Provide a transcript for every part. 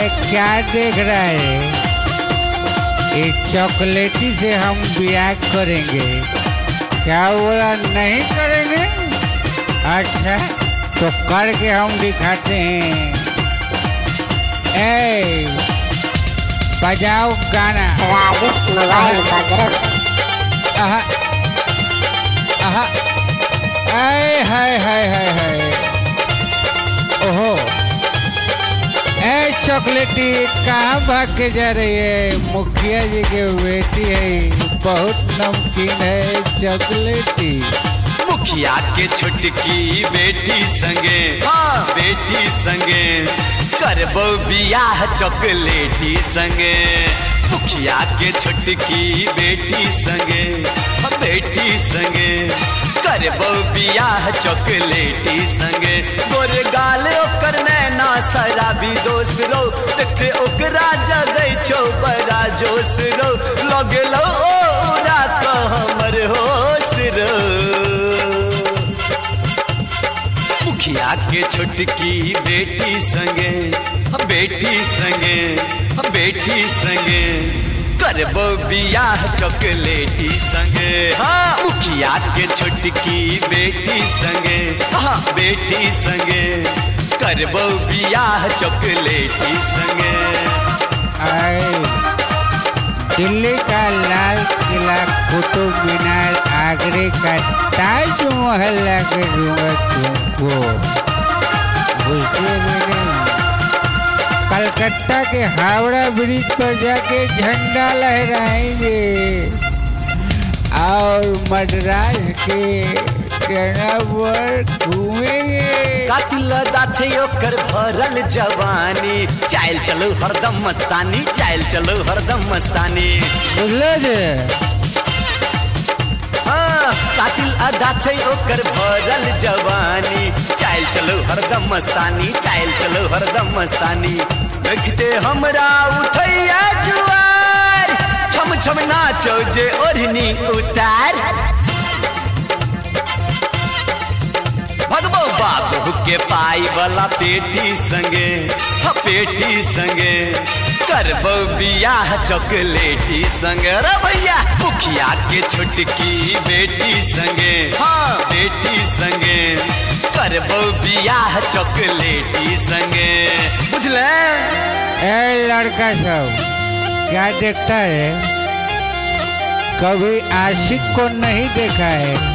क्या देख रहा है? इस चॉकलेटी से हम ब्याह करेंगे। क्या बोला? नहीं करेंगे? अच्छा तो करके हम दिखाते हैं। ए बजाओ गाना। मोबाइल का ग्रुप। आहा आहा हाय हाय हाय हाय हाय। ओहो ए चॉकलेटी कहाँ भाग के जा रही है? मुखिया जी के बेटी है, बहुत नमकीन है चॉकलेटी। मुखिया के छोटकी बेटी संगे, हाँ बेटी संगे करबो बियाह चॉकलेटी संगे। मुखिया के छोटकी बेटी संगे, बेटी संगे करबो बियाह चॉकलेटी संगे। गोरे गाल ओकर नैना शराबी दोस्त रो, देखते ओकरा जगै छो बड़ा जोश रो। लगे लो ओरा का हमर होश रो। मुखिया के छोटकी बेटी संगे, बेटी संगे, बेटी संगे करबो बियाह चॉकलेटी संगे। हाँ मुखिया के छोटकी बेटी संगे, हाँ बेटी संगे करबो बियाह चॉकलेटी संगे। दिल्ली का लाल किला, कुतुब मीनार, आगरे का ताजमहल लाके दूंगा तुमको, बुझते भी नहीं। कलकत्ता के हावड़ा ब्रिज पर जाके झंडा लहराएंगे और मद्रास के पर घूमेंगे। कातिल दाछे ओकर भरल जवानी, चाल चलो हरदम मस्तानी, चाल चलो हरदम मस्तानी। बुझले जे? हाँ कातिल अदा छै ओकर भरल जवानी, चाल चलो हरदम मस्तानी, चाल चलो हरदम मस्तानी। देखते हमरा उठैया जुआर, छम छम नाचो जे ओढ़नी उतार। भगवो बाबू के पाई वाला पेटी संगे, पेटी संगे करबो बियाह चॉकलेटी संगे। रे भैया मुखिया के छोटकी बेटी संगे, हाँ बेटी संगे करबो बियाह चॉकलेटी संगे। बुझले? ए लड़का सब क्या देखता है? कभी आशिक को नहीं देखा है?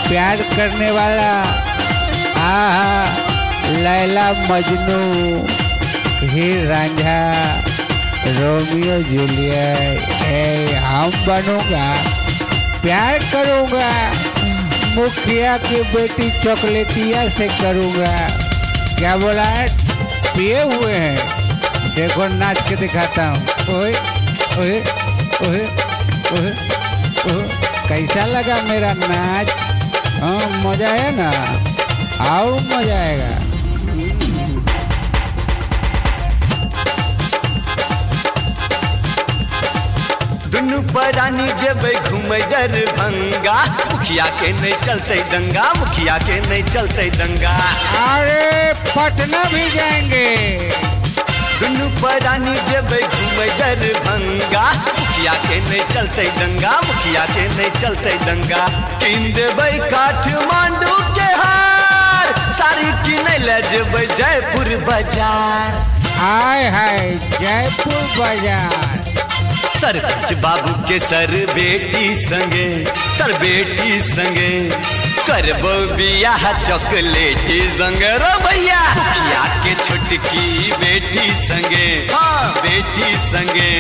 प्यार करने वाला, आहा लैला मजनू, हीर रांझा, रोमियो जूलियट, हम बनूंगा, प्यार करूंगा, मुखिया की बेटी चॉकलेटिया से करूंगा। क्या बोला है? पिए हुए हैं। देखो नाच के दिखाता हूँ। ओए ओए ओए ओए ओए, कैसा लगा मेरा नाच? हाँ मजा है ना? आओ मजा आएगा। दुनू परानी जेबै घूमे दरभंगा, मुखिया के नहीं चलते दंगा, मुखिया के नहीं चलते दंगा। अरे पटना भी जाएंगे। दुनू परानी जेबै घूमे दरभंगा, मुखिया के नहीं चलते दंगा, मुखिया के नहीं चलते दंगा। किन देबै काठमांडू के हार, साड़ी किने ले जेबै जयपुर बाजार। हाय हाय जयपुर बाजार। सरपंच बाबू के सर बेटी संगे, सर बेटी संगे करबो बियाह चॉकलेटी संगे। रो भैया मुखिया के छोटकी बेटी संगे, हाँ बेटी संगे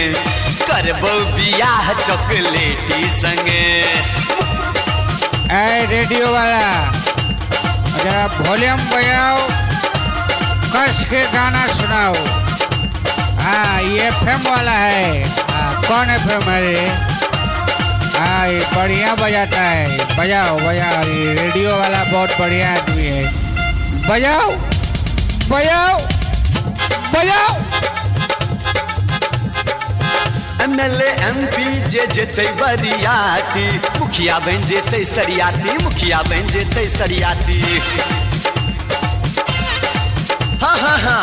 करबो बियाह चॉकलेटी संगे। ए रेडियो वाला जरा वॉल्यूम बजाओ, कस के गाना सुनाओ। हाँ ये एफएम वाला है। कौन एफएम है रे? हाँ ये बढ़िया बजाता है। बजाओ बजाओ, ये रेडियो वाला बहुत बढ़िया आदमी है। बजाओ बजाओ बजाओ। एमएलए एमपी जे जेते बरियाती, मुखिया बन जेते सरियाती, मुखिया बन जेते सरियाती। हाँ हाँ हाँ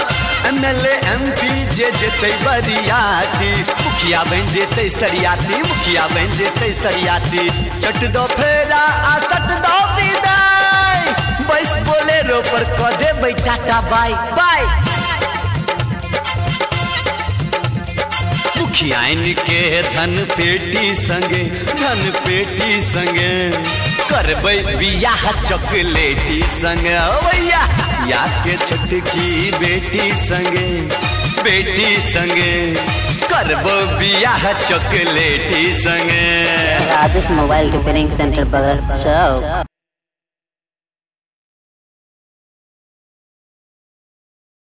फाइनल MP जे जेते बरियाती, मुखिया बन जेते सरियाती, मुखिया बन जेते सरियाती। चट दो फेरा आ सट दो विदाई, बस बोलेरो पर क देबै टाटा बाय बाय। मुखियाइन के धन पेटी संगे, धन पेटी संगे करबै बियाह चॉकलेटी संगे। भैया या के छोटकी बेटी संगे, बेटी संगे करबो बियाह चॉकलेटी संगे। Rajesh mobile repairing centre, Bagras चौक।